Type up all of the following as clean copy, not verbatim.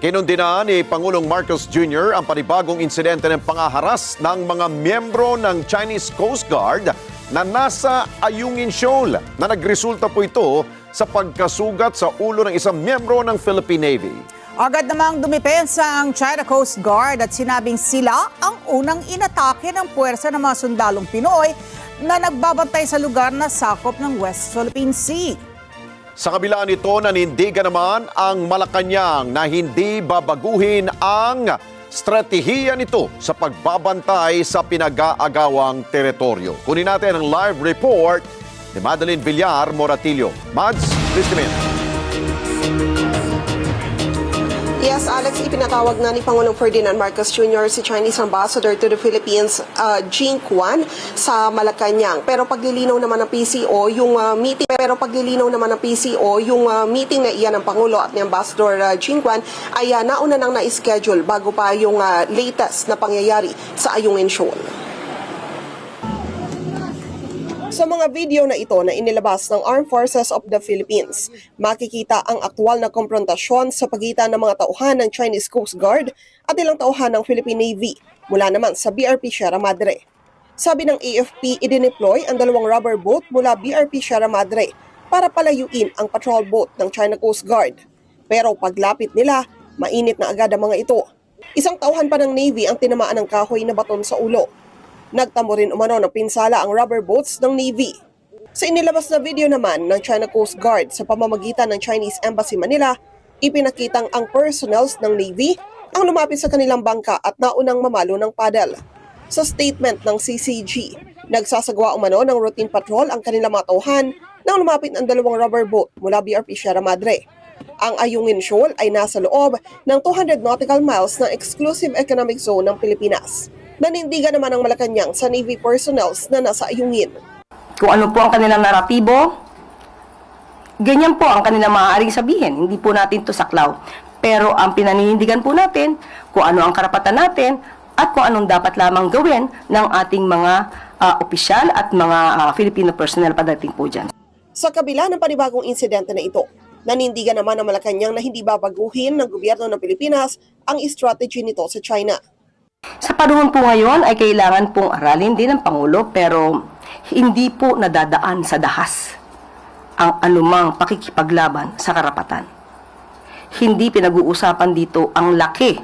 Kinundina ni Pangulong Marcos Jr. ang panibagong insidente ng pangaharas ng mga miyembro ng Chinese Coast Guard na nasa Ayungin Shoal na nagresulta po ito sa pagkasugat sa ulo ng isang miyembro ng Philippine Navy. Agad namang dumipensa ang China Coast Guard at sinabing sila ang unang inatake ng puwersa ng mga sundalong Pinoy na nagbabantay sa lugar na sakop ng West Philippine Sea. Sa kabila nito, nanindigan naman ang Malacanang na hindi babaguhin ang stratehiya nito sa pagbabantay sa pinag-aagawang teritoryo. Kunin natin ang live report ni Madeline Villar Moratillo. Mads, please come in. Yes, Alex, ipinatawag na ni Pangulong Ferdinand Marcos Jr. si Chinese Ambassador to the Philippines, Jing Quan, sa Malacanang. Pero paglilinaw naman ng PCO yung meeting na iyan ng Pangulo at ni Ambassador Jing Quan ay nauna nang na-schedule bago pa yung latest na pangyayari sa Ayungin Shoal. Sa mga video na ito na inilabas ng Armed Forces of the Philippines, makikita ang aktwal na komprontasyon sa pagitan ng mga tauhan ng Chinese Coast Guard at ilang tauhan ng Philippine Navy mula naman sa BRP Sierra Madre. Sabi ng AFP, idineploy ang dalawang rubber boat mula BRP Sierra Madre para palayuin ang patrol boat ng China Coast Guard. Pero paglapit nila, mainit na agad ang mga ito. Isang tauhan pa ng Navy ang tinamaan ng kahoy na baton sa ulo. Nagtamo rin umano ng pinsala ang rubber boats ng Navy. Sa inilabas na video naman ng China Coast Guard sa pamamagitan ng Chinese Embassy Manila, ipinakitang ang personnels ng Navy ang lumapit sa kanilang bangka at naunang mamalo ng paddle. Sa statement ng CCG, nagsasagawa umano ng routine patrol ang kanilang mga tauhan nang lumapit ang dalawang rubber boat mula BRP Sierra Madre. Ang Ayungin Shoal ay nasa loob ng 200 nautical miles ng exclusive economic zone ng Pilipinas. Nanindigan naman ang Malacanang sa Navy personnels na nasa Ayungin. Kung ano po ang kanilang naratibo, ganyan po ang kanilang maaaring sabihin. Hindi po natin to saklaw. Pero ang pinaninindigan po natin, kung ano ang karapatan natin, at kung anong dapat lamang gawin ng ating mga opisyal at mga Filipino personnel pagdating po dyan. Sa kabila ng panibagong insidente na ito, nanindigan naman ang Malacanang na hindi babaguhin ng gobyerno ng Pilipinas ang strategy nito sa China. Sa panahon po ngayon ay kailangan pong aralin din ng Pangulo pero hindi po nadadaan sa dahas ang anumang pakikipaglaban sa karapatan. Hindi pinag-uusapan dito ang laki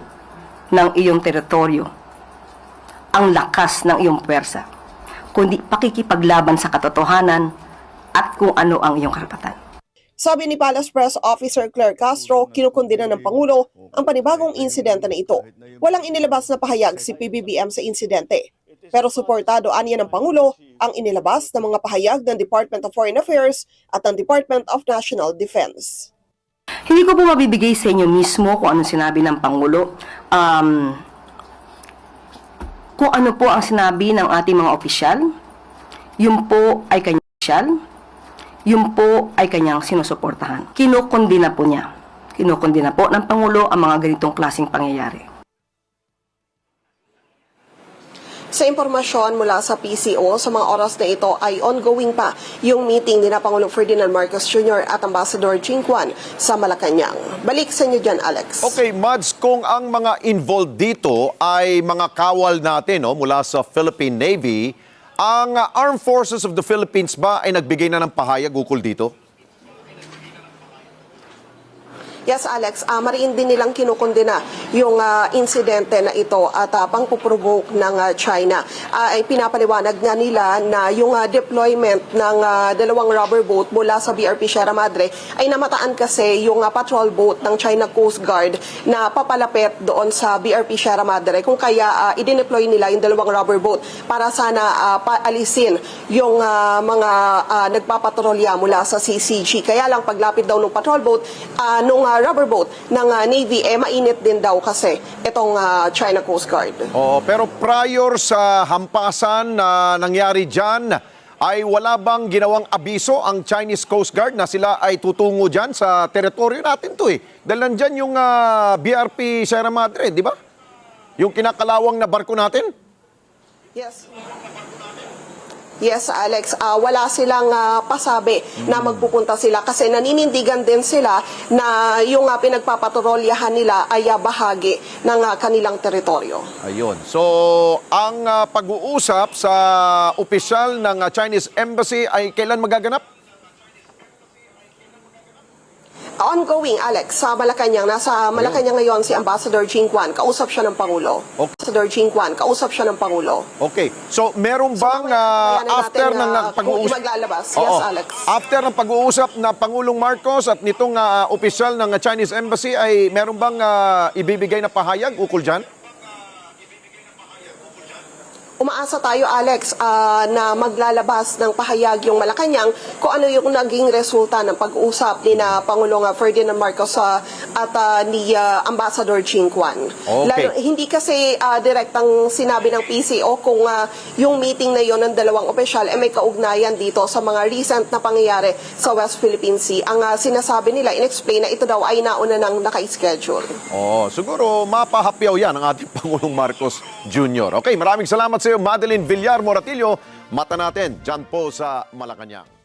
ng iyong teritoryo, ang lakas ng iyong puwersa, kundi pakikipaglaban sa katotohanan at kung ano ang iyong karapatan. Sabi ni Palace Press Officer Claire Castro, kinukundina ng Pangulo ang panibagong insidente na ito. Walang inilabas na pahayag si PBBM sa insidente. Pero suportado aniya ng Pangulo ang inilabas ng mga pahayag ng Department of Foreign Affairs at ng Department of National Defense. Hindi ko po mabibigay sa inyo mismo kung anong sinabi ng Pangulo. Kung ano po ang sinabi ng ating mga opisyal, yun po ay kanyang opisyal, yun po ay kanyang sinusuportahan. Kinukundina po niya. Kinukundina po ng Pangulo ang mga ganitong klaseng pangyayari. Sa impormasyon mula sa PCO, sa mga oras na ito ay ongoing pa yung meeting ni Pangulong Ferdinand Marcos Jr. at Ambassador Jing Quan sa Malacanang. Balik sa inyo dyan, Alex. Okay, Mads, kung ang mga involved dito ay mga kawal natin mula sa Philippine Navy, ang Armed Forces of the Philippines ba ay nagbigay na ng pahayag ukol dito? Yes, Alex, mariin din nilang kinukundina yung insidente na ito at pangpuprovoke ng China. Ay pinapaliwanag nga nila na yung deployment ng dalawang rubber boat mula sa BRP Sierra Madre ay namataan kasi yung patrol boat ng China Coast Guard na papalapit doon sa BRP Sierra Madre. Kung kaya idineploy nila yung dalawang rubber boat para sana paalisin yung mga nagpapatrolya mula sa CCG. Kaya lang paglapit daw ng patrol boat, nung rubber boat ng Navy, mainit din daw kasi itong China Coast Guard. Pero prior sa hampasan na nangyari dyan, ay wala bang ginawang abiso ang Chinese Coast Guard na sila ay tutungo dyan sa teritoryo natin to Dahil nandyan yung BRP Sierra Madre, di ba? Yung kinakalawang na barko natin? Yes. Yes, Alex, wala silang pasabi na magpupunta sila kasi naninindigan din sila na yung pinagpapatrolyahan nila ay bahagi ng kanilang teritoryo. Ayun. So, ang pag-uusap sa opisyal ng Chinese Embassy ay kailan magaganap? Ongoing, Alex, sa Malacanang. Nasa Malacanang ngayon si Ambassador Jing Quan. Kausap siya ng Pangulo. Okay. Ambassador Jing Quan. Kausap siya ng Pangulo. Okay. So, meron bang after ng pag-uusap? Maglalabas. Yes, Alex. After ng pag-uusap na Pangulong Marcos at nitong opisyal ng Chinese Embassy ay meron bang ibibigay na pahayag ukol dyan? Umaasa tayo, Alex, na maglalabas ng pahayag yung Malacanang kung ano yung naging resulta ng pag-uusap ni na Pangulong Ferdinand Marcos at ni Ambassador Jing Quan. Okay. Hindi kasi direktang sinabi ng PCO kung yung meeting na yon ng dalawang opisyal ay may kaugnayan dito sa mga recent na pangyayari sa West Philippine Sea. Ang sinasabi nila, in-explain na ito daw ay nauna ng naka-schedule. Siguro mapahapyaw yan ang ating Pangulong Marcos Jr. Okay, maraming salamat sa iyo, Madeline Villar Moratillo. Mata natin dyan po sa Malacanang.